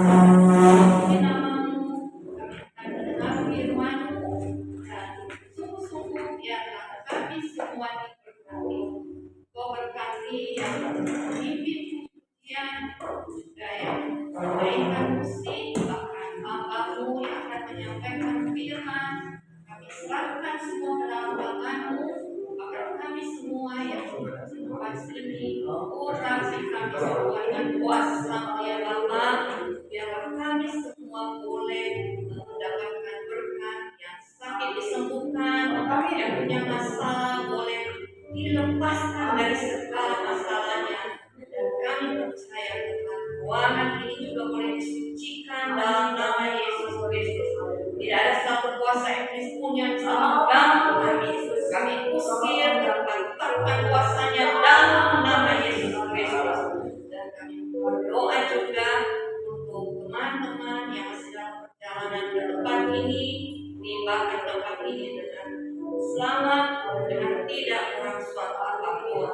Di namamu kami akan mendengar firman-Mu, dan sungguh-sungguh biarlah kami semua diberkati. Kau berkati yang memimpin pujian juga yang memainkan musik, bahkan Bapa-Mu yang akan menyampaikan firman. Kami serahkan semua dalam tangan-Mu, agar kami semua yang bertempat sini, kasih kami semua dengan kuasa ya Bapa, biarlah kami semua boleh mendapatkan berkat, yang sakit disembuhkan, yang punya masalah boleh dilepaskan dari segala masalahnya, dan kami percaya Tuhan ruangan ini juga boleh disucikan dalam nama Yesus Kristus. Tidak ada satu kuasa iblis pun yang bisa mengganggu kami. Kami usir dan patahkan kuasanya dalam nama Yesus Kristus. Dan kami berdoa juga untuk teman-teman yang masih dalam perjalanan ke tempat ini, meninggalkan tempat ini dengan selamat, dengan tidak kurang suatu apapun.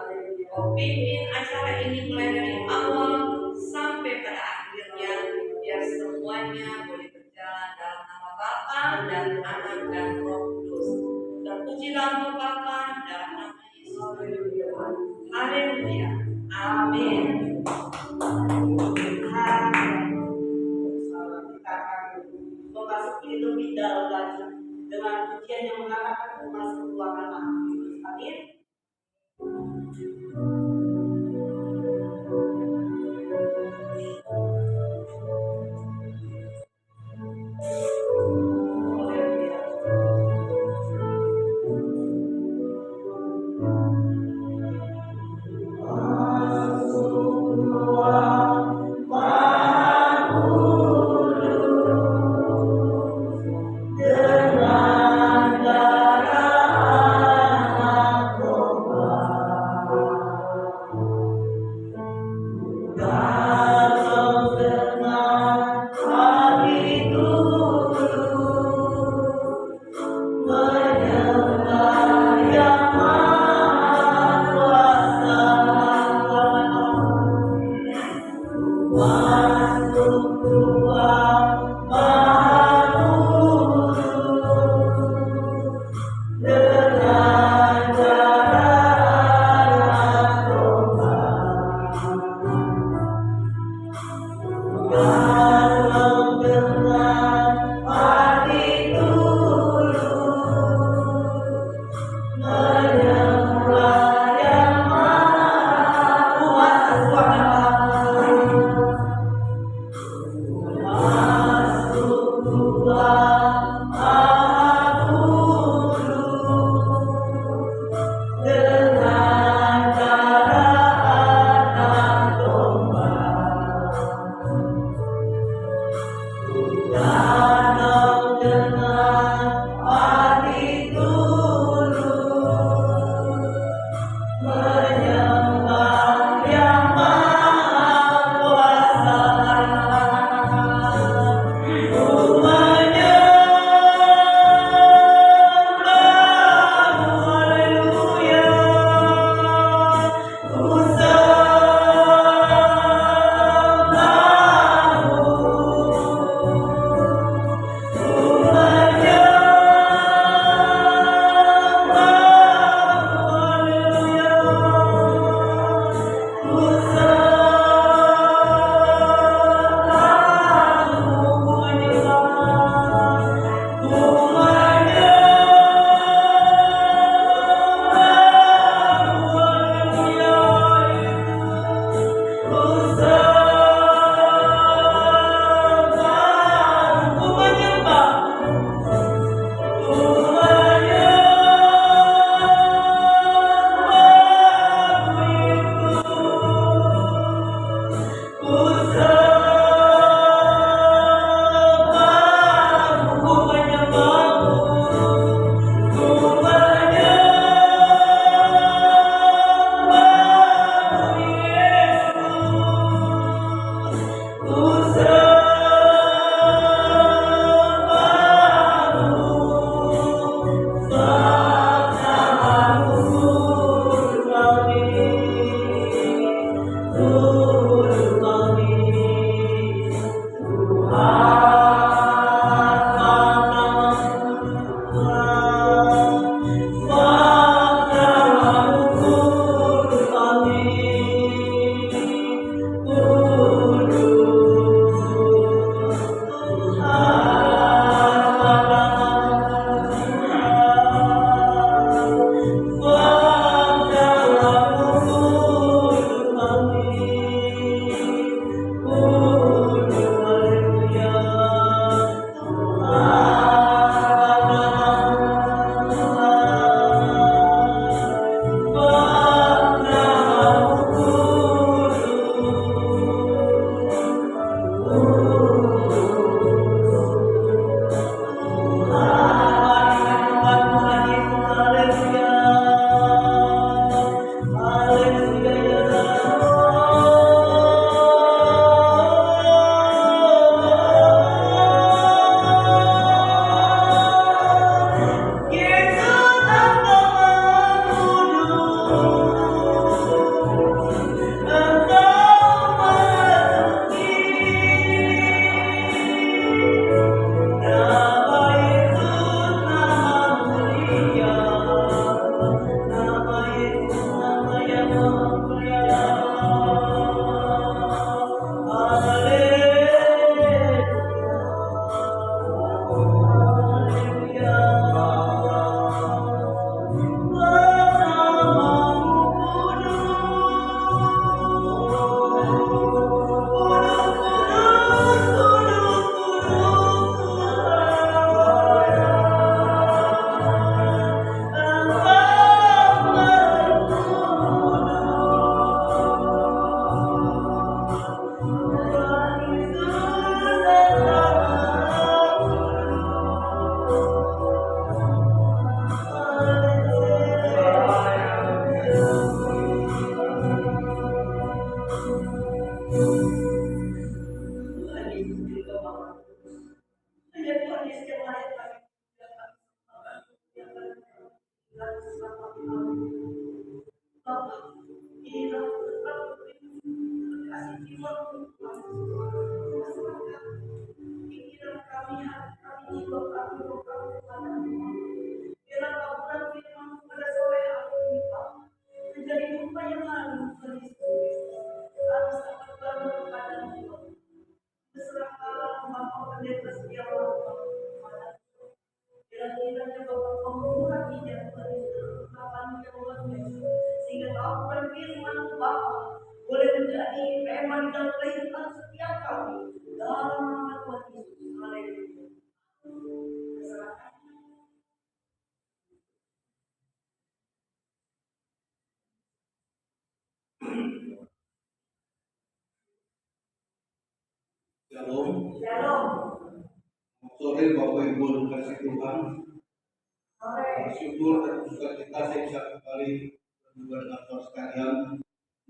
Kau pimpin acara ini mulai dari awal sampai pada akhirnya, biar semuanya boleh berjalan dalam nama Bapa dan Anak dan Roh Kudus. Terpujilah Bapa dalam nama Yesus Kristus. Haleluya. Amin. Kita akan memasuki lebih dalam lagi dengan pujian yang mengatakan memasuki ruangan Allah. Amin. Shalom. Shalom. Sore Bapak Ibu kasih Tuhan. Sore. Bersyukur dan sukacita saya bisa kembali berjumpa dengan saudara sekalian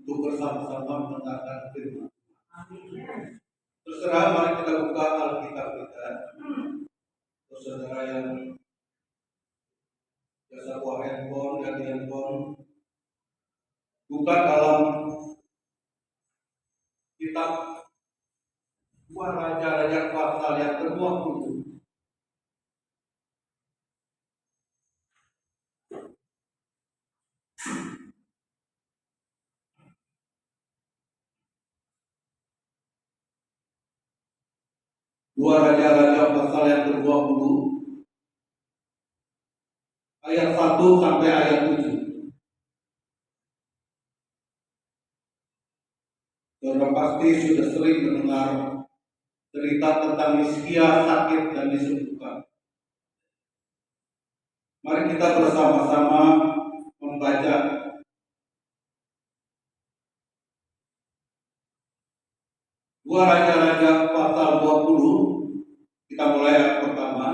untuk bersama-sama mendengarkan firman. Amin. Terserah, mari kita buka Alkitab kita. Untuk saudara yang biasa bawa handphone dan handphone, buka dalam kitab 2 Raja-Raja pasal yang ke-20. Dua Raja-Raja pasal yang ke-20 ayat 1 sampai ayat 7. Saudara pasti sudah sering mendengar cerita tentang Hizkia sakit dan disembuhkan. Mari kita bersama-sama membaca Dua Raja-Raja pasal 20. Kita mulai ayat pertama.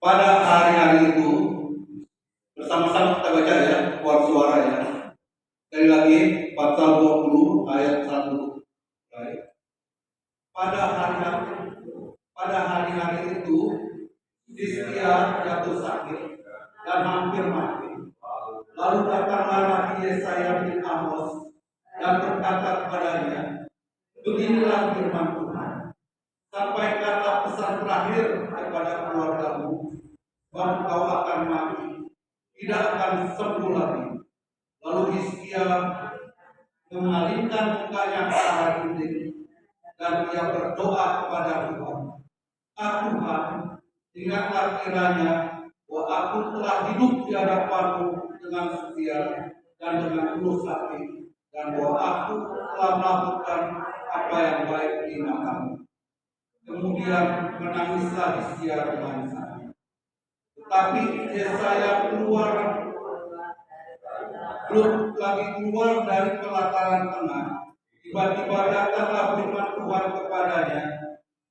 Pada hari-hari itu, bersama-sama kita baca ya, kuat suara ya. Sekali lagi, pasal 20 ayat 1. Baik. Pada hari-hari itu, Hizkia jatuh sakit dan hampir mati. Lalu datanglah Nabi Yesaya bin Amos dan berkata kepadanya, beginilah firman Tuhan, sampai kata pesan terakhir kepada keluargamu, bahwa kau akan mati, tidak akan sembuh lagi. Lalu Hizkia memalingkan mukanya ke arah dinding dan ia berdoa kepada Tuhan, Tuhan, ingatlah kiranya bahwa aku telah hidup di hadapanmu dengan setia dan dengan tulus hati, dan bahwa aku telah melakukan apa yang baik di matamu. Kemudian menangislah Hizkia dengan sakit. Tetapi Yesaya belum lagi keluar dari pelataran tengah, tiba-tiba datanglah firman Tuhan kepadanya,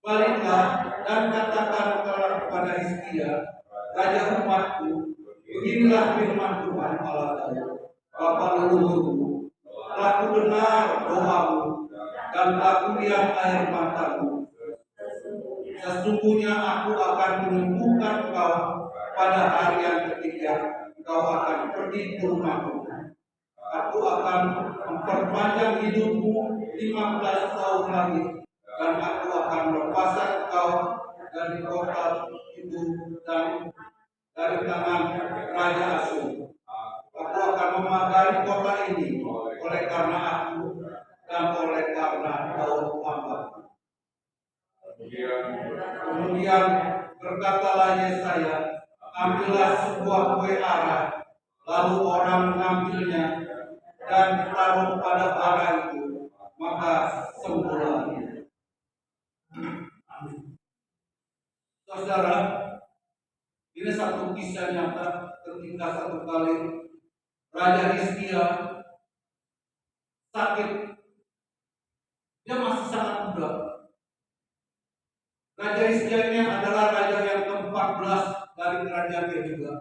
baliklah dan katakan kepada Hizkia, raja umatku, beginilah firman Tuhan Allah Daud, Bapa leluhurmu, telah kudengar doamu dan telah kulihat air matamu. Sesungguhnya aku akan menyembuhkan kau pada hari yang ketiga, kau akan pergi ke rumahmu. Aku akan memperpanjang hidupmu 15 tahun lagi, dan aku akan melepaskan kau dari kota itu dan dari tangan Raja Asyur. Aku akan memagari kota ini oleh karena aku dan oleh karena kau hambaku. Kemudian berkatalah Yesaya, ambillah sebuah kue ara, lalu orang mengambilnya dan ditaruh pada bara itu, maka sembuhlah dia. Saudara, ini satu kisah nyata ketika satu kali Raja Hizkia sakit. Dia masih sangat muda. Raja Hizkia ini adalah raja yang ke-14 dari kerajaannya juga.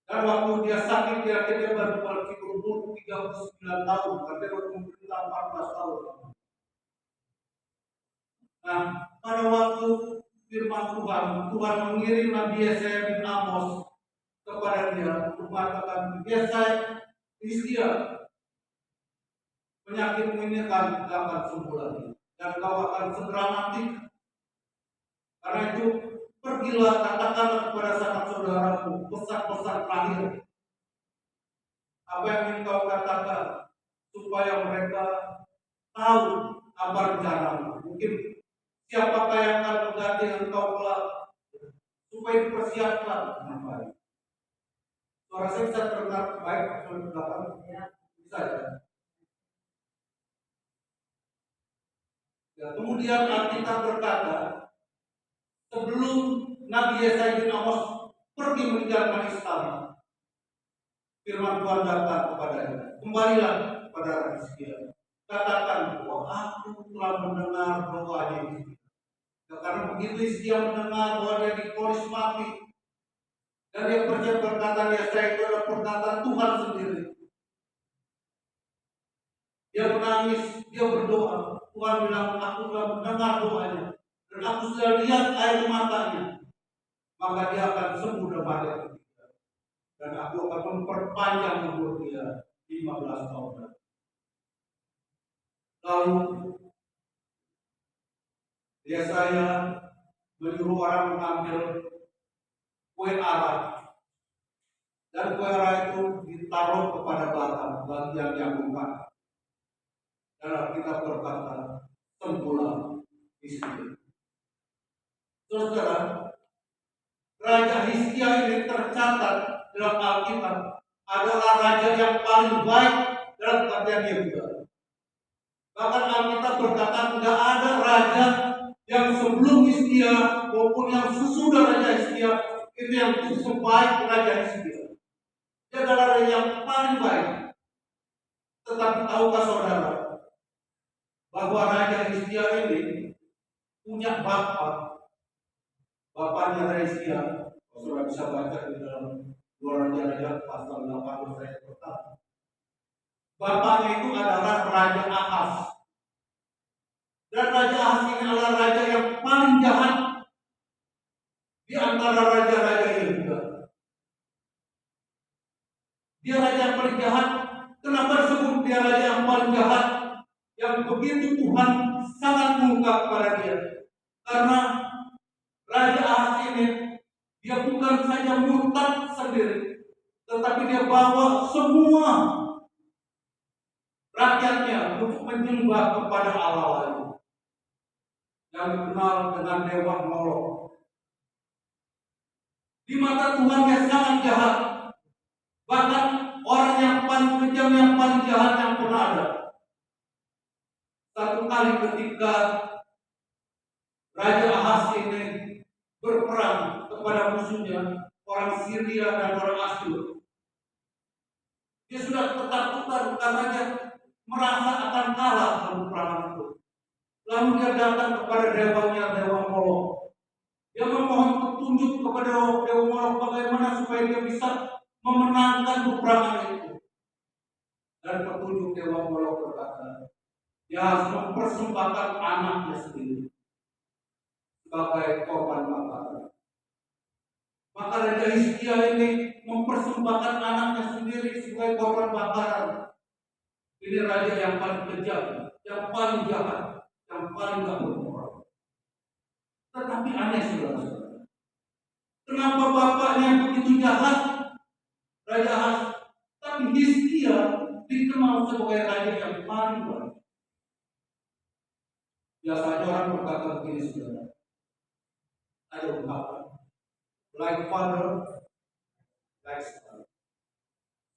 Dan waktu dia sakit, dia baru berumur 39 tahun, karena baru memerintah 14 tahun. Nah, pada waktu firman Tuhan mengirim Nabi Yesaya bin Amos kepada dia untuk mengatakan, Yesaya, Hizkia, penyakitmu ini akan sembuh lagi, dan kau akan segera mati. Karena itu, pergilah, katakanlah kepada sanak saudaramu pesan-pesan terakhir. Apa yang ingin kau katakan, supaya mereka tahu apa rencanamu. Mungkin siapakah yang akan mengganti engkau kelak, supaya dipersiapkan dengan baik. Suara saya bisa terdengar baik, di belakang? Bisa ya? Kemudian Alkitab berkata, sebelum Nabi Yesaya bin Amos pergi meninggalkan istana, firman Tuhan datang kepadanya, kembalilah kepada Hizkia, katakan bahwa aku telah mendengar doanya Hizkia. Nah, karena begitu Hizkia mendengar bahwa dia divonis mati, dan dia percaya perkataan Yesaya itu adalah perkataan Tuhan sendiri. Dia menangis, dia berdoa. Tuhan bilang, aku telah mendengar doanya, dan aku sudah lihat air matanya. Maka dia akan sembuh daripada ketiga. Dan aku akan memperpanjang umur dia 15 tahun lagi. Lalu Yesaya menyuruh orang mengambil kue ara, dan kue ara itu ditaruh kepada batang bagian yang bukan. Dan kita berkata, sembuhlah Hizkia. Saudara, Raja Hizkia ini tercatat dalam Alkitab adalah raja yang paling baik dalam kerajaan Yehuda. Bahkan Alkitab berkata tidak ada raja yang sebelum Hizkia maupun yang sesudah Raja Hizkia itu yang sebaik Raja Hizkia. Dia adalah raja yang paling baik. Tetapi tahukah saudara bahwa Raja Hizkia ini punya bapaknya Raja Hizkia. Saudara bisa baca di dalam 2 Raja-Raja pasal 8 ayat pertama. Bapaknya itu adalah Raja Ahaz. Dan Raja Ahaz ini adalah raja yang paling jahat di antara raja-raja Yehuda. Dia raja yang paling jahat. Kenapa disebut dia raja yang paling jahat? Yang begitu Tuhan sangat murka kepada dia. Karena Raja Ahaz ini, dia bukan saja murtad sendiri, tetapi dia bawa semua rakyatnya untuk menyembah kepada Allah lain yang dikenal dengan dewa Molok. Di mata Tuhan dia sangat jahat. Bahkan orang yang paling kejam, yang paling jahat yang pernah ada. Satu kali ketika Raja Ahaz ini berperang kepada musuhnya, orang Syria dan orang Asyur. Dia sudah ketakutan karena dia merasa akan kalah dalam peperangan itu. Lalu dia datang kepada dewanya, dewa Molok. Dia memohon petunjuk kepada dewa Molok bagaimana supaya dia bisa memenangkan peperangan itu. Dan petunjuk dewa Molok berkata, dia harus mempersembahkan anaknya sendiri sebagai korban bakaran. Maka Raja Hizkia ini mempersembahkan anaknya sendiri sebagai korban bakaran. Ini raja yang paling kejam, yang paling jahat, yang paling gak bermoral. Tetapi aneh saudara-saudara, kenapa bapaknya begitu jahat, Raja Ahaz, tapi Hizkia dikenal sebagai raja yang paling baik. Biasanya orang berkata begini saudara, ada ungkapan, like father, like son.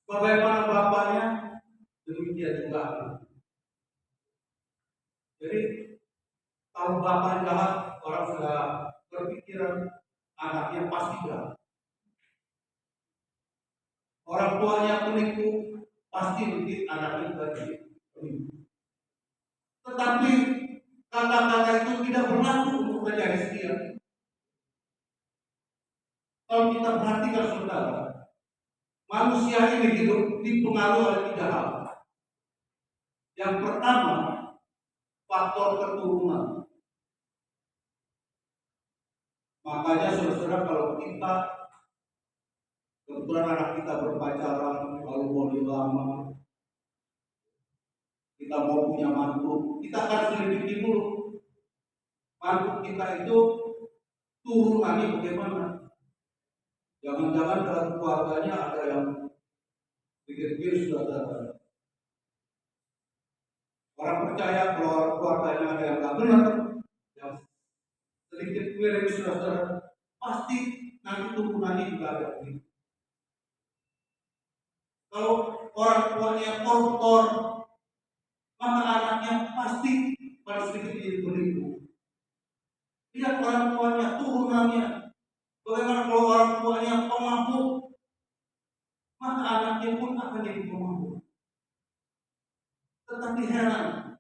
Bagaimana bapaknya, demikian juga aku. Jadi kalau bapak jahat, orang sudah berpikiran anaknya pasti jahat. Orang tuanya penipu, pasti bikin anaknya jadi penipu. Tetapi kata-kata itu tidak berlaku untuk Raja Hizkia. Kalau kita perhatikan saudara, manusia ini hidup dipengaruhi oleh 3 hal. Yang pertama, faktor keturunan. Makanya saudara-saudara, kalau kita kebetulan anak kita berpacaran, lalu mau lama, kita mau punya mantu, kita akan selidiki dulu mantu kita itu turunannya bagaimana. Jangan-jangan dalam keluarganya ada yang pikir-pikir sudah ada. Orang percaya kalau keluarganya ada yang tak benar, yang sedikit miring saudara, pasti nanti turunannya juga ada. Kalau orang tuanya koruptor, maka anaknya pasti pada sedikit jadi penipu. Lihat orang tuanya, turunannya. Bagaimana kalau orang tuanya pemabuk, maka anaknya pun akan jadi pemabuk. Tetapi heran,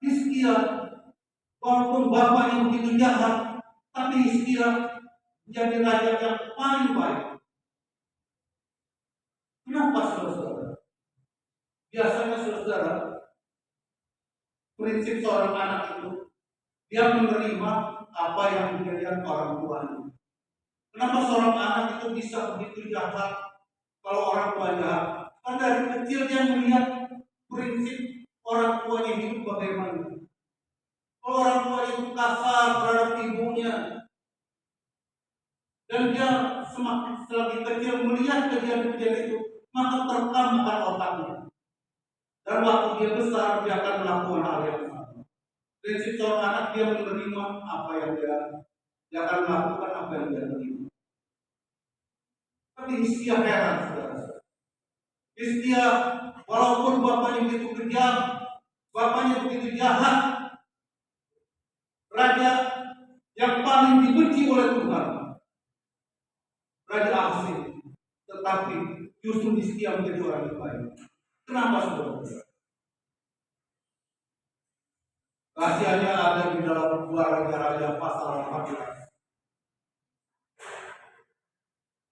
Hizkia, walaupun bapaknya begitu jahat, tapi Hizkia menjadi raja yang paling baik. Kenapa saudara? Biasanya saudara, prinsip seorang anak itu dia menerima apa yang diberikan orang tuanya. Kenapa seorang anak itu bisa begitu jahat kalau orang tua jahat? Karena dari kecil dia melihat prinsip orang tuanya hidup bagaimana. Kalau orang tuanya itu kasar terhadap ibunya, dan dia semakin selagi kecil melihat kejadian-kejadian itu, maka tertanamkan otaknya. Dan waktu dia besar, dia akan melakukan hal yang sama. Prinsip seorang anak, dia menerima apa yang dia akan melakukan apa yang dia terima. Tapi Hizkia heran, saudara. Hizkia, walaupun bapaknya begitu kejam, bapaknya begitu jahat, raja yang paling dibenci oleh Tuhan, raja asing, tetapi justru Hizkia menjadi orang yang baik. Kenapa, saudara? Rahasianya ada di dalam 2 Raja-Raja pasal 14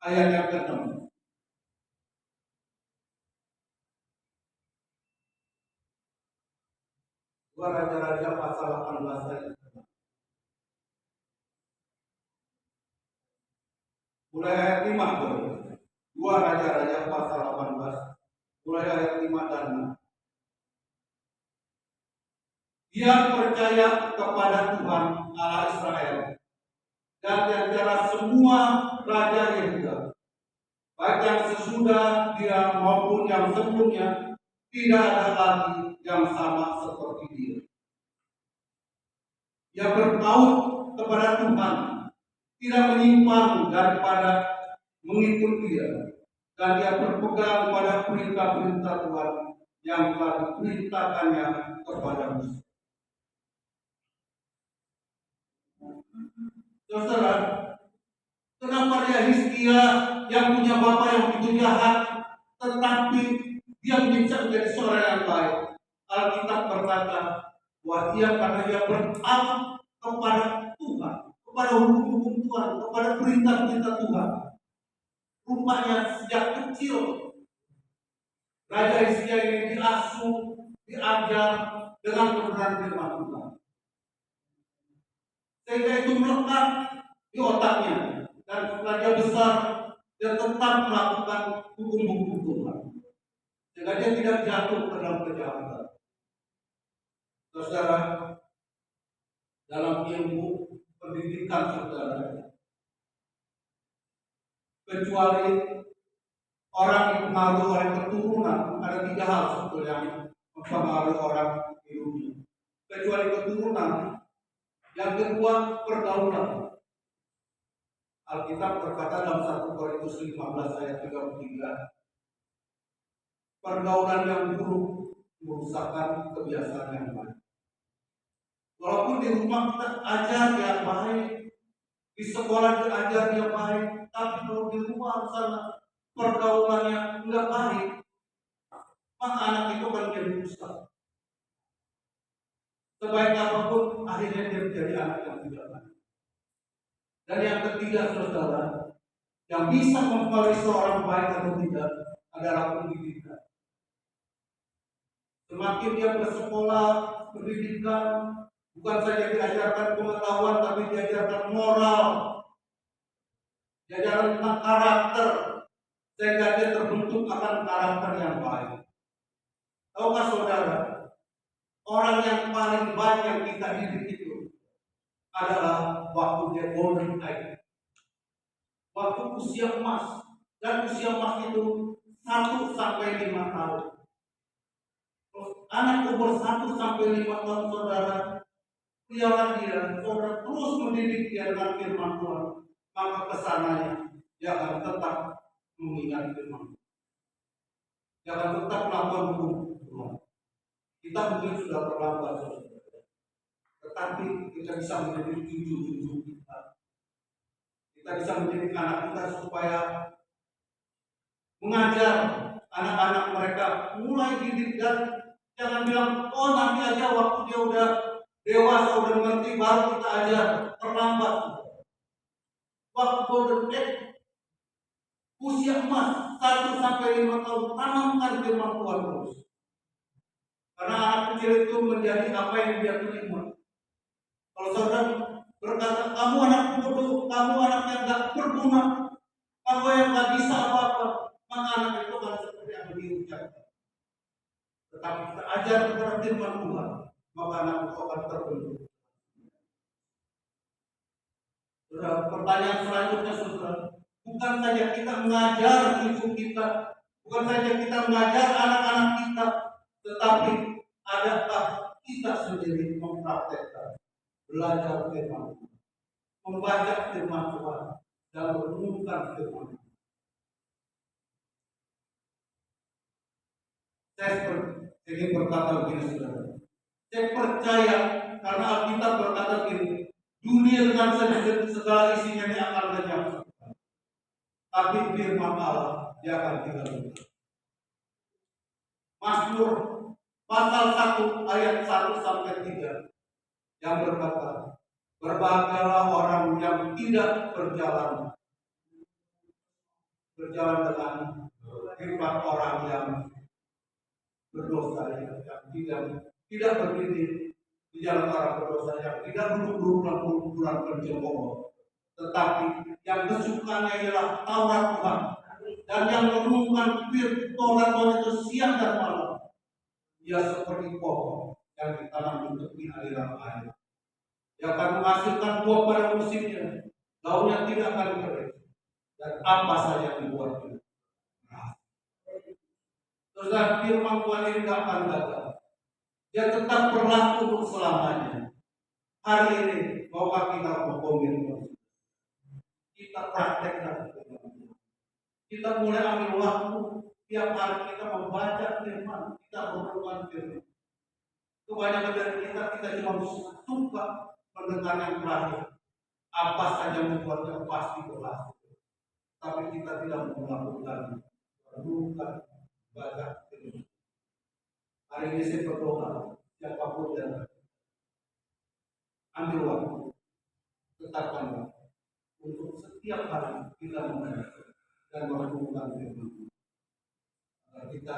ayat yang ke-6. 2 Raja-Raja pasal 18 ayat ke-6. Mulai ayat 5 boleh. 2 Raja-Raja pasal 18 mulai ayat 5 dan 6. Dia percaya kepada Tuhan Allah Israel dan di antara semua raja Yehuda, baik yang sesudah dia maupun yang sebelumnya, tidak ada lagi yang sama seperti dia. Dia berpaut kepada Tuhan, tidak menyimpang daripada mengikut dia, dan dia berpegang pada perintah-perintah Tuhan yang telah diperintahkannya kepada Musa. Saudara, kenapa dia Hizkia yang punya bapak yang begitu jahat, tetapi dia bisa menjadi seorang yang baik? Alkitab berkata bahwa karena dia bertaat kepada Tuhan, kepada hukum-hukum Tuhan, kepada perintah-perintah Tuhan. Rupanya sejak kecil Raja Hizkia ini diasuh, diajar dengan kebenaran firman Tuhan, sehingga itu melekat di otaknya, dan setelah dia besar dia tetap melakukan hukum-hukum Tuhan, sehingga dia tidak jatuh ke dalam kejahatan. Saudara, dalam ilmu pendidikan saudara, kecuali orang dipengaruhi oleh keturunan, ada 3 hal sebetulnya yang mempengaruhi orang hidupnya. Kecuali keturunan, yang kedua pergaulan. Alkitab berkata dalam 1 Korintus 15 ayat 33, pergaulan yang buruk merusakkan kebiasaan yang baik. Walaupun di rumah kita ajar dia baik, di sekolah diajar dia baik, tapi kalau di luar sana pergaulannya enggak baik, maka anak itu akan menjadi rusak. Sebaik apapun, akhirnya dia menjadi anak yang tidak baik. Dan yang ketiga, saudara, yang bisa mempengaruhi seorang baik atau tidak adalah pendidikan. Semakin dia bersekolah, pendidikan, bukan saja diajarkan pengetahuan, tapi diajarkan moral, diajarkan tentang karakter, sehingga dia terbentuk akan karakter yang baik. Tahukah saudara, orang yang paling baik yang kita didik itu adalah waktu dia golden age, waktu usia emas, dan usia emas itu 1 sampai 5 tahun. Anak umur 1 sampai 5 tahun, saudara, pelihara dia, saudara terus mendidik dia dengan firman Tuhan, maka kesananya dia akan tetap mengingat firman. Dia akan tetap melakukan hukum Tuhan. Kita mungkin sudah terlambat, saudara, tetapi kita bisa menjadi cucu-cucu kita. Kita bisa mendidik anak kita supaya mengajar anak-anak mereka mulai didik dan Jangan bilang, oh nanti aja waktu dia udah dewasa, udah ngerti, baru kita ajar. Terlambat. Waktu golden age, usia emas 1 sampai 5 tahun, tanamkan firman Tuhan terus. Karena anak kecil itu menjadi apa yang dia terima. Kalau saudara berkata, kamu anak bodoh, kamu anak yang gak berguna, kamu yang gak bisa apa-apa, maka anak itu akan seperti yang diucapkan. Tetapi kita ajar kepada firman Tuhan, maka anak itu akan terbentuk. Pertanyaan selanjutnya, saudara, bukan saja kita mengajar cucu kita, bukan saja kita mengajar anak-anak kita, tetapi adakah kita sendiri mempraktekkan, belajar firman Tuhan, membaca firman Tuhan, dan merenungkan firman Tuhan. Saya ingin berkata begini, saudara. Saya percaya karena Alkitab berkata begini, dunia dengan segala isinya ini akan lenyap, tapi firman Allah dia akan tinggal. Mazmur pasal 1 ayat 1 sampai 3 yang berkata, berbahagialah orang yang tidak berjalan dengan firman orang yang berdosa, yang tidak berdiri di jalan orang berdosa, yang tidak duduk dalam kumpulan penjengkol, tetapi yang kesukaannya ialah Taurat Tuhan, dan yang merenungkan Taurat Tuhan itu siang dan malam. Ia seperti pohon yang ditanam di tepi aliran air. Ia akan menghasilkan buah pada musimnya, daunnya tidak akan kering, dan apa saja yang dibuatnya. Saudara, firman Tuhan ini tidak akan gagal. Dia tetap berlaku untuk selamanya. Hari ini, bahwa kita berkomitmen, kita praktekkan firman Tuhan. Kita mulai ambil waktu tiap hari kita membaca firman, kita merenungkan firman. Kebanyakan dari kita cuma suka mendengar yang terakhir. Apa saja membuatnya pasti berhasil. Tapi kita tidak melakukan, merenungkan, baca firman. Hari ini saya berdoa, siapapun yang ambil waktu, tetapkan waktu untuk setiap hari kita membaca dan merenungkan firman, agar kita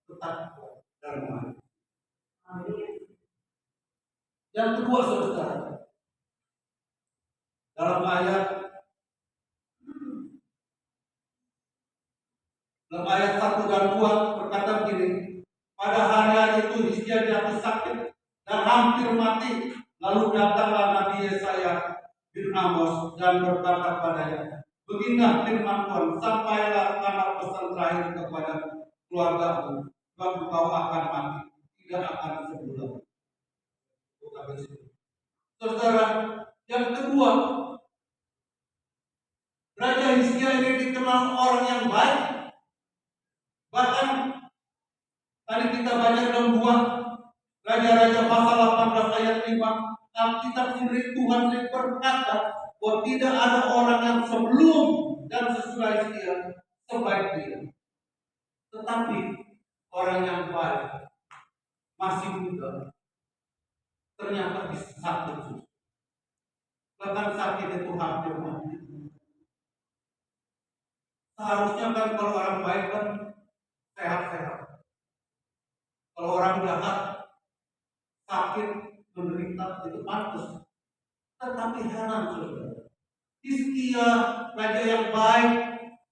tetap dalam hati. Yang kedua, saudara, dalam ayat 1 dan 2 berkata begini, pada hari itu Hizkia jatuh sakit dan hampir mati. Lalu datanglah Nabi Yesaya bin Amos dan berkata padanya, beginilah firman Tuhan, sampailah karena pesan terakhir kepada keluargamu, sebab kau akan mati, tidak akan sebulan. Saudara, yang kedua, Raja Hizkia ini dikenal orang yang baik. Bahkan tadi kita baca dalam 2 Raja-Raja pasal 18 ayat 5, Alkitab sendiri Tuhan sendiri berkata bahwa tidak ada orang yang sebelum dan sesudah Hizkia sebaik dia. Tetapi orang yang baik masih muda ternyata bisa sakit. Bahkan sakit itu hampir mati. Seharusnya kan kalau orang baik kan sehat-sehat. Kalau orang jahat sakit, menderita, itu pantas. Tetapi heran, saudara. Hizkia, raja yang baik,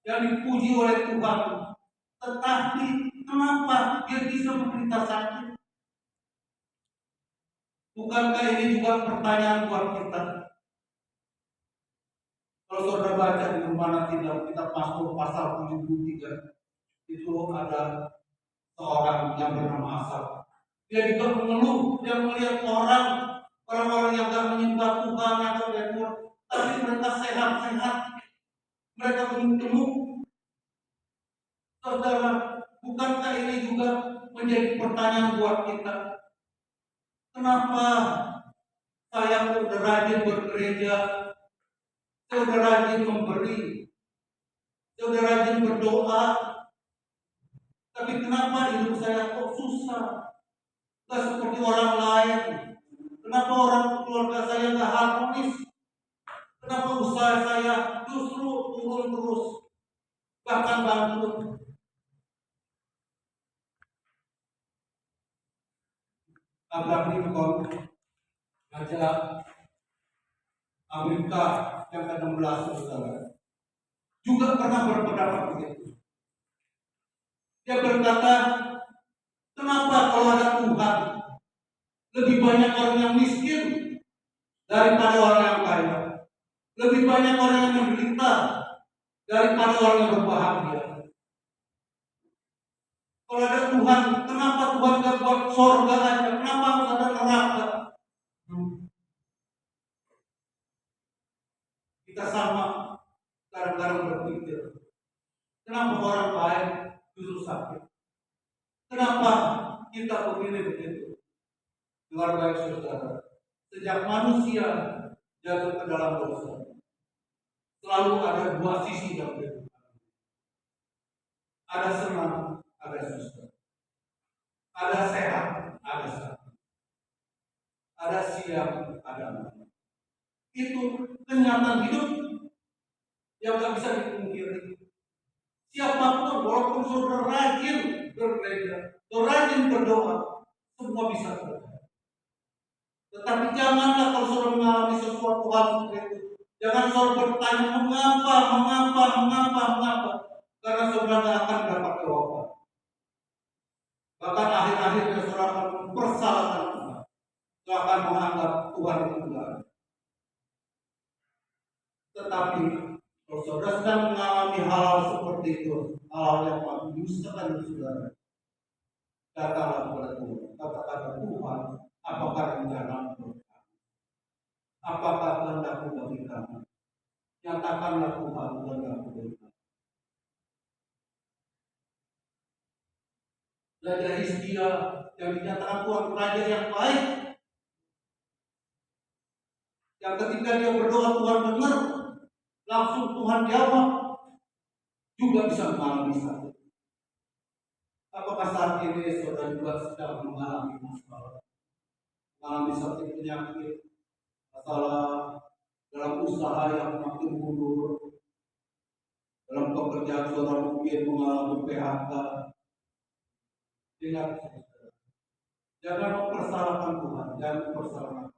yang dipuji oleh Tuhan. Tetapi kenapa dia bisa menderita sakit? Bukankah ini juga pertanyaan buat kita? Kalau saudara baca di rumah nanti dalam kitab Mazmur pasal 73, itu ada seorang yang bernama Asaf. Dia juga mengeluh, dia melihat orang-orang yang tak menyembah Tuhan, yang tak berdoa, tapi mereka sehat-sehat, mereka gemuk. Saudara, bukankah ini juga menjadi pertanyaan buat kita? Kenapa saya sudah rajin bergereja, saya sudah rajin memberi, saya sudah rajin berdoa, tapi kenapa hidup saya kok susah? Nggak seperti orang lain. Kenapa orang keluarga saya nggak harmonis? Kenapa usaha saya justru turun terus, bahkan bangkrut? Abraham Lincoln, Raja Amerika yang ke-16, saudara, juga pernah berpendapat begitu. Dia berkata, kenapa kalau ada Tuhan, lebih banyak orang yang miskin daripada orang yang kaya? Lebih banyak orang yang menderita daripada orang yang berbahagia. Kalau ada Tuhan, kenapa Tuhan gak buat surga aja? Kenapa harus ada neraka? Kita sama kadang-kadang berpikir, kenapa orang baik justru sakit? Kenapa kita begini begitu? Luar baik saudara, sejak manusia jatuh ke dalam dosa, selalu ada dua sisi dalam kehidupan. Ada senang, ada susah. Ada sehat, ada sakit. Ada siang, ada malam. Itu kenyataan hidup yang gak bisa dipungkiri. Siapapun, walaupun saudara rajin bergereja, rajin berdoa, semua bisa terjadi. Tetapi janganlah kalau saudara mengalami sesuatu hal seperti itu, jangan saudara bertanya mengapa, karena saudara tidak akan dapat jawaban. Bahkan akhir-akhirnya saudara akan mempersalahkan Tuhan, saudara akan menganggap Tuhan itu enggak. Tetapi kalau saudara sedang mengalami hal-hal seperti itu, hal-hal yang menyusahkan saudara, datanglah kepada Tuhan, katakanlah Tuhan, apakah rencana-Mu? Apakah kehendak-Mu bagi kami? Nyatakanlah Tuhan kehendak-Mu bagi kami. Raja Hizkia yang dinyatakan Tuhan raja yang baik, yang ketika dia berdoa Tuhan dengar, langsung Tuhan jawab, juga bisa mengalami sakit. Apakah saat ini saudara juga sedang mengalami masalah? Mengalami sakit penyakit, masalah dalam usaha yang makin mundur, dalam pekerjaan saudara mungkin mengalami PHK. Ingat, jangan mempersalahkan Tuhan, jangan mempersalahkan.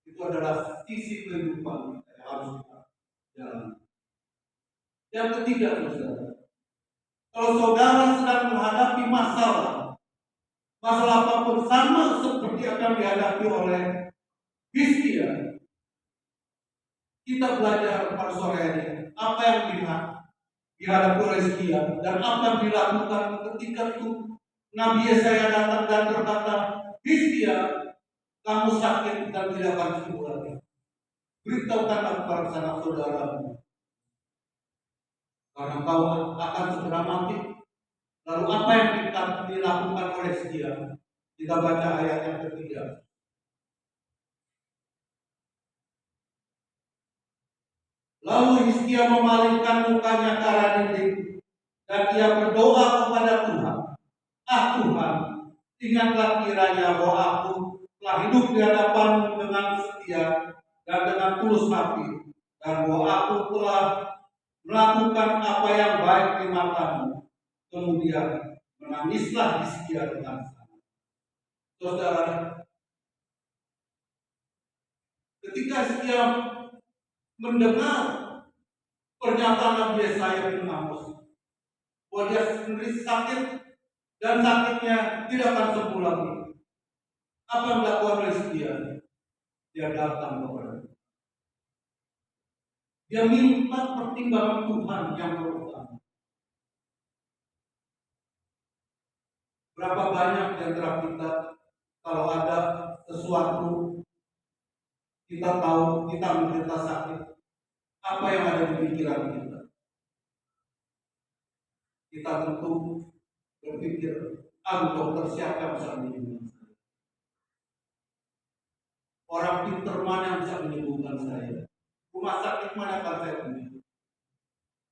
Itu adalah sisi kehidupan yang harus kita jalani. Yang ketiga, saudara, kalau saudara sedang menghadapi masalah apapun sama seperti akan dihadapi oleh Hizkia, kita belajar pada sore ini apa yang dihadapi oleh Hizkia dan apa yang dilakukan ketika itu Nabi Yesaya datang dan berkata, Hizkia, kamu sakit dan tidak akan sembuh lagi. Beritahukanlah kepada sanak saudaramu, karena kau akan segera mati. Lalu apa yang dilakukan oleh Hizkia? Kita baca ayat yang ketiga. Lalu Hizkia memalingkan mukanya ke arah dinding dan ia berdoa kepada Tuhan. Ah Tuhan, ingatlah kiranya bahwa aku telah hidup di hadapan-Mu dengan setia dan dengan tulus hati, dan bahwa aku telah melakukan apa yang baik di mata-Mu. Kemudian menangislah Hizkia dengan sangat. Saudara, ketika Hizkia mendengar pernyataan Nabi Yesaya bin Amos bahwa dia sendiri sakit dan sakitnya tidak akan sembuh lagi, apa yang dilakukan oleh Hizkia? Dia datang kepada Tuhan. Dia minta pertimbangan Tuhan yang terutama. Berapa banyak di antara kita kalau ada sesuatu kita tahu kita menderita sakit, apa yang ada di pikiran kita? Kita tentu berpikir, dokter siapa yang bisa menyembuhkan saya? Orang pinter mana yang bisa menyembuhkan saya? Rumah sakit mana yang saya punya?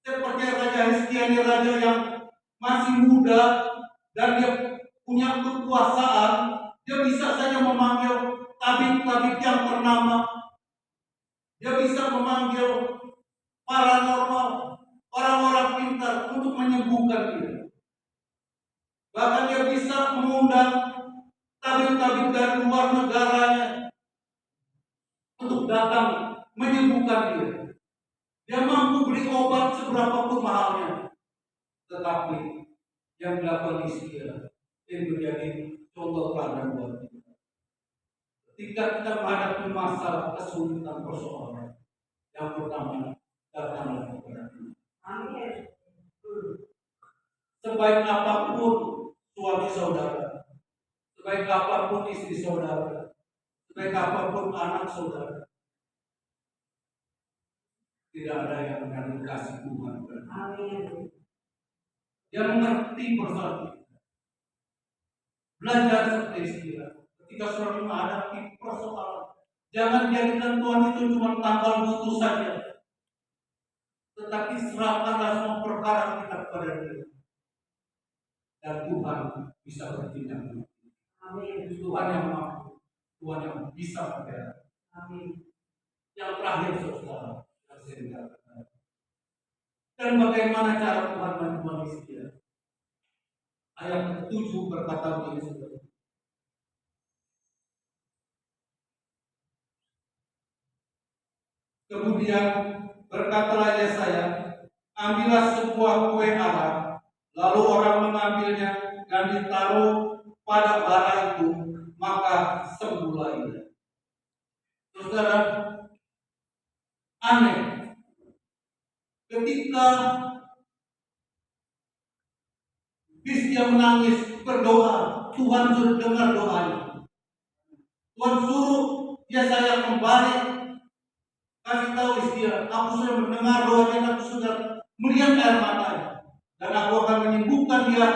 Seperti Raja Hizkia ini raja yang masih muda dan dia punya kekuasaan, Dia bisa saja memanggil tabib-tabib yang ternama. Dia bisa memanggil paranormal, orang-orang pintar untuk menyembuhkan dia. Bahkan dia bisa mengundang tabib-tabib dari luar negaranya untuk datang menyembuhkan dia. Dia mampu beli obat seberapapun mahalnya. Tetapi yang dilakukan Hizkia ini menjadi contoh teladan buat kita. Ketika kita menghadapi masalah kesulitan persoalan, yang pertama datanglah kepada Tuhan. Amin. Sebaik apapun suami saudara, sebaik apapun istri saudara, sebaik apapun anak saudara, tidak ada yang akan dikasih Tuhan. Amin. Dia mengerti persoalan kita. Belajar seperti Hizkia. Ketika saudara menghadapi persoalan, jangan jadikan Tuhan itu cuma tanggal butuh saja, tetapi serahkanlah semua perkara kita kepada Dia. Dan Tuhan bisa bertindak. Amin. Tuhan yang mampu, Tuhan yang bisa membela. Amin. Yang terakhir saudara, yang saya katakan. Dan bagaimana cara Tuhan menemani Hizkia? Ayat ke-7 berkata begini. Kemudian berkatalah Yesaya, ambillah sebuah kue ara, lalu orang mengambilnya dan ditaruh pada bara itu, maka sembuhlah ia. Saudara, aneh. Ketika Hizkia menangis, berdoa, Tuhan sudah dengar doanya. Tuhan suruh Yesaya kembali, kasih tahu Hizkia, aku sudah mendengar doanya, aku sudah melihat air matanya, dan aku akan menyembuhkan dia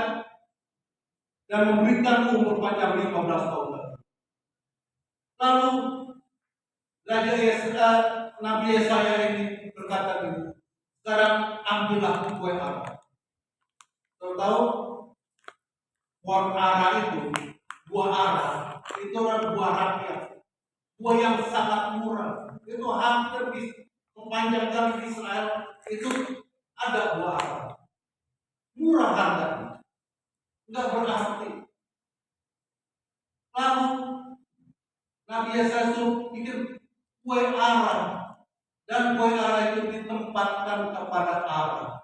dan memberikan umur panjang 15 tahun lagi. Lalu Raja Yesaya, Nabi Yesaya ini berkata begini, sekarang ambillah kue ara. Tahu buah ara itu, buah ara itu adalah buah rakyat, buah yang sangat murah. Itu hampir di sepanjang jalan Israel itu ada buah ara. Murah harganya, nggak berarti. Lalu Nabi Yesaya bikin kue ara, dan kue ara itu ditempatkan kepada ara,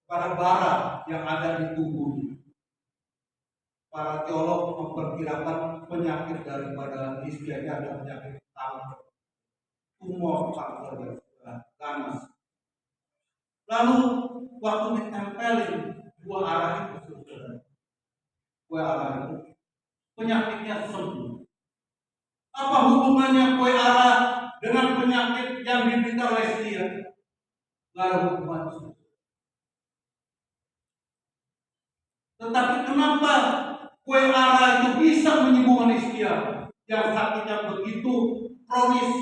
pada bara yang ada di tubuhnya. Para teolog memperkirakan penyakit daripada Hizkia ada penyakit kanker, tumor kanker dan ganas. Lalu waktu ditempelin buah ara itu, kue ara itu, penyakitnya sembuh. Apa hubungannya kue ara dengan penyakit yang diderita oleh Hizkia? Tidak ada hubungan. Tetapi kenapa kue ara itu bisa menyembuhkan Hizkia yang sakitnya begitu kronis?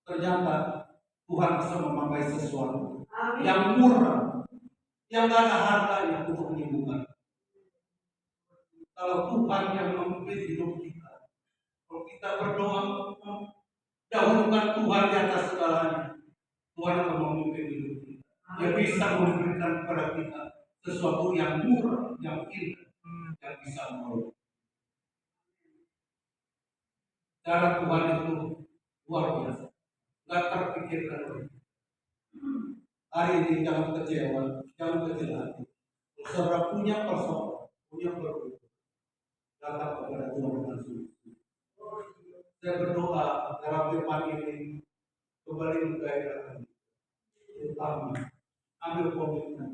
Ternyata Tuhan bisa memakai sesuatu yang murah, yang gak ada harganya untuk menyembuhkan. Kalau Tuhan yang memimpin hidup kita, kalau kita berdoa dahulukan Tuhan di atas segalanya, Tuhan akan memimpin hidup kita. Dia bisa memberikan kepada kita sesuatu yang murah, yang indah, yang bisa menolong. Cara Tuhan itu luar biasa, nggak terpikirkan. Hari ini jangan kecewa, jangan kecil hati. Saudara punya persoalan, punya perlu, datang kepada Tuhan dengan sungguh. Saya berdoa dalam firman ini kembali menggairahkan, terutama ambil komitmen.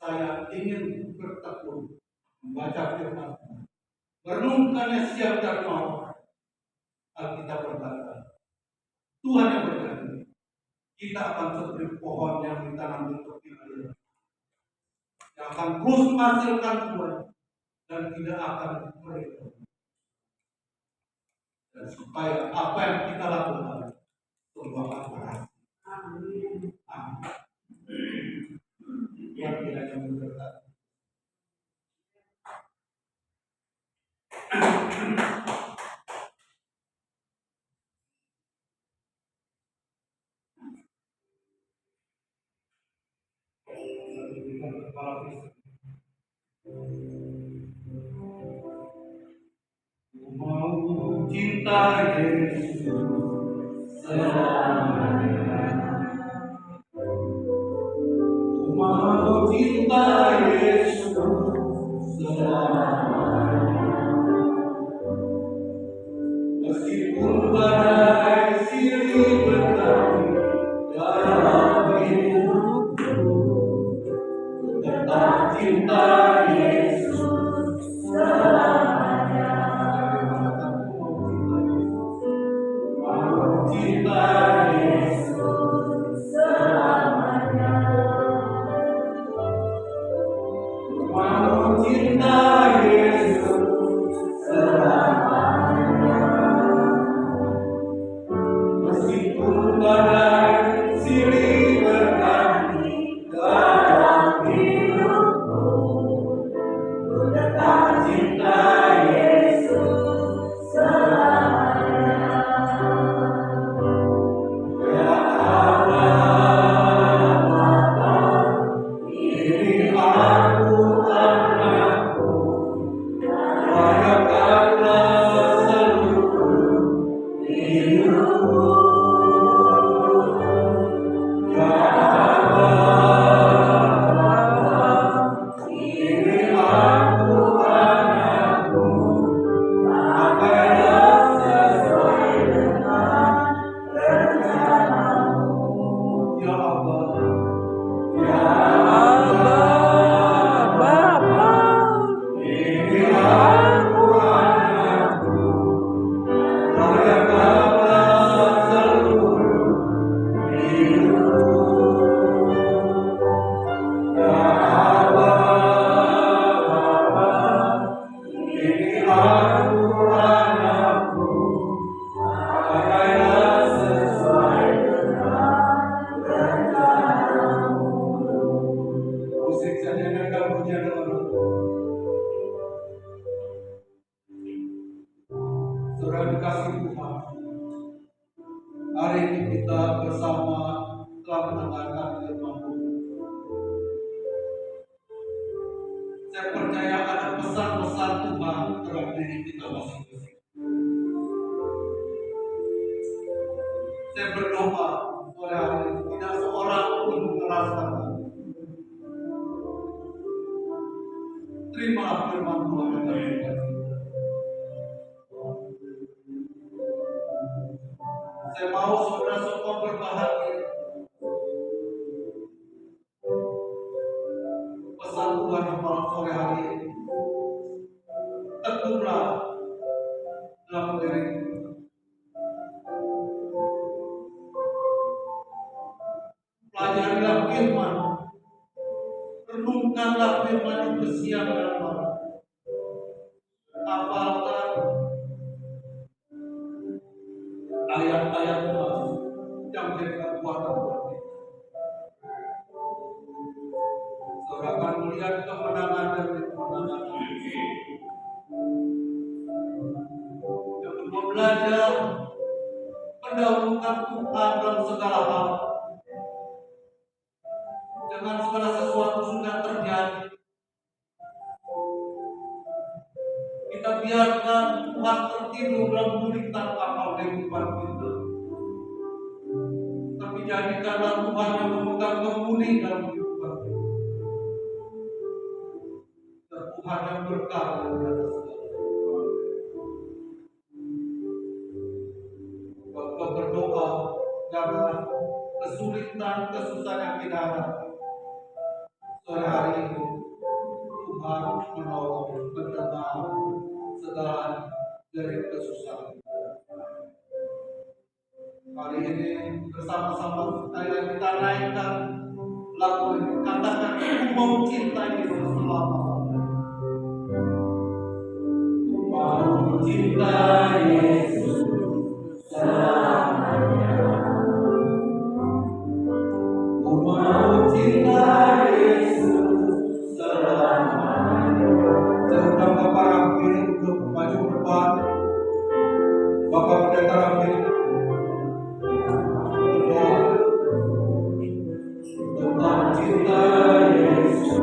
Saya ingin bertekun membaca firman, merenungkannya siang dan malam. Alkitab berkata, Tuhan yang berjanji, kita akan seperti pohon yang ditanam di tepi air, yang akan terus menghasilkan buah dan tidak akan meriang. Dan supaya apa yang kita lakukan semua akan berhasil. Amin. Yang kiranya memberkati. dengan kepala Kristen. Ku mau cinta Yesus selamanya. Ku mau cinta Yesus selamanya. Meskipun badai silih berganti dalam hidupku, ku tetap cinta Yesus selamanya. Mau cinta Yesus selamanya. Mau cinta Yesus selamanya. Meskipun badai silih berganti dalam hidupku, ku tetap cinta Yesus selamanya. Ya Allah, Bapa, ini aku anakmu, layakkanlah seluruh hidupku. Ya Allah, Bapa, ini aku anakmu, pakailah sesuai dengan rencanamu. Ya Allah, ya Allah, Bapa, ini aku anakmu, layakkanlah seluruh hidupku. Ya Allah, Bapa, ini aku anakmu, pakailah sesuai dengan rencanamu. Musik saja dan kamunya dengan Saudara dikasih Tuhan, hari ini kita bersama telah mendengarkan firman Tuhan. Saya percaya ada pesan-pesan Tuhan terhadap diri kita masing-masing. Saya berdoa sore hari ini tidak seorang pun merasa terima firman Tuhan yang terbaik. Saya mau saudara semua berbahagia. Pesan Tuhan yang malam sore hari ini, tekunlah dalam diri kita. Pelajarilah firman, renungkanlah firman itu siang dan malam. Hafalkan ayat-ayat emas yang menjadi kekuatan buat kita. Saudara akan melihat kemenangan demi kemenangan. Yang kedua, belajar mendahulukan Tuhan dalam segala hal. Jangan segala sesuatu sudah terjadi, kita biarkan Tuhan tertidur dalam gurita kapal kehidupan kita. Tapi jadikanlah Tuhan yang memegang kemudi dalam kehidupan kita. Dan Tuhan yang berkarya di atas segala. Waktu berdoa, jangan kesulitan, kesusahan yang kita hadapi. Sore hari ini Tuhan menolong, mendengar segala dari kesusahan. Hari ini bersama-sama kita naikkan lagu ini. Katakan, aku mau cinta Yesus selama-lamanya. Aku mau cinta Yesus selamanya. Aku mau cinta Yesus selamanya. Saya undang Bapak Rafi untuk maju ke depan. Bapak Pendeta Rafi berdoa tentang cinta Yesus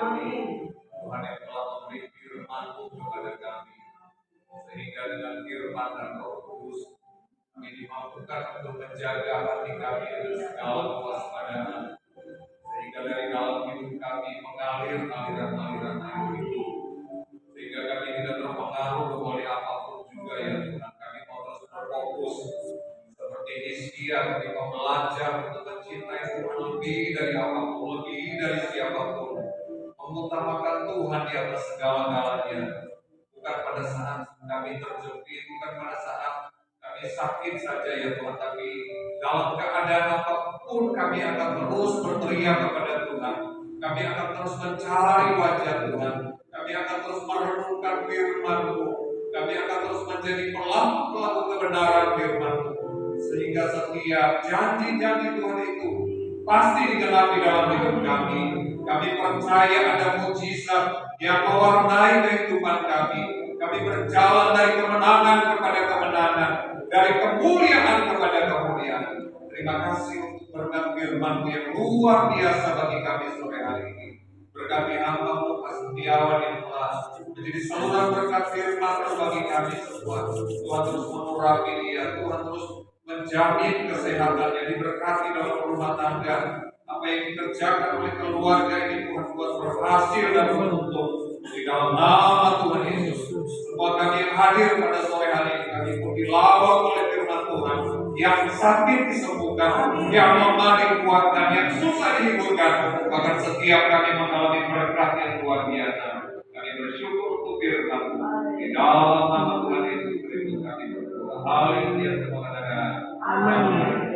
Amin. Tuhan yang telah memberi firman-Mu kepada kami, sehingga dengan firman dan Roh Kudus kami dimampukan untuk menjaga hati kami dengan segala kewaspadaan, sehingga dari dalam hidup kami mengalir aliran-aliran air hidup, sehingga kami tidak terpengaruh oleh apapun juga ya Tuhan. Kami mau terus berfokus seperti Hizkia ketika belajar untuk mencintai Tuhan lebih dari apapun, lebih dari siapapun, mengutamakan Tuhan di atas segala-galanya. Bukan pada saat kami terjepit, bukan pada saat kami sakit saja ya Tuhan, tapi dalam keadaan apapun kami akan terus berteriak kepada Tuhan. Kami akan terus mencari wajah Tuhan. Kami akan terus merenungkan firman-Mu. Kami akan terus menjadi pelaku-pelaku kebenaran firman-Mu. Sehingga setiap janji-janji Tuhan itu pasti digenapi dalam hidup kami. Kami percaya ada mujizat yang mewarnai kehidupan kami. Kami berjalan dari kemenangan kepada kemenangan, dari kemuliaan kepada kemuliaan. Terima kasih untuk berkat firman-Mu yang luar biasa bagi kami sore hari ini. Berkati hamba-Mu Setiawan yang telah menjadi saluran berkat firman-Mu bagi kami semua. Tuhan terus mengurapi dia, Tuhan terus menjamin kesehatannya, diberkati dalam rumah tangga. Apa yang dikerjakan oleh keluarga ini Tuhan buat berhasil dan beruntung. Di dalam nama Tuhan Yesus, semua kami yang hadir pada sore hari ini, kami pun dilawat oleh firman Tuhan. Yang sakit disembuhkan, yang lemah dikuatkan, yang susah dihiburkan. Bahkan setiap kami mengalami berkat yang luar biasa. Kami bersyukur untuk firman-Mu. Di dalam nama Tuhan Yesus Kristus kami berdoa. Haleluya, semua katakan amin.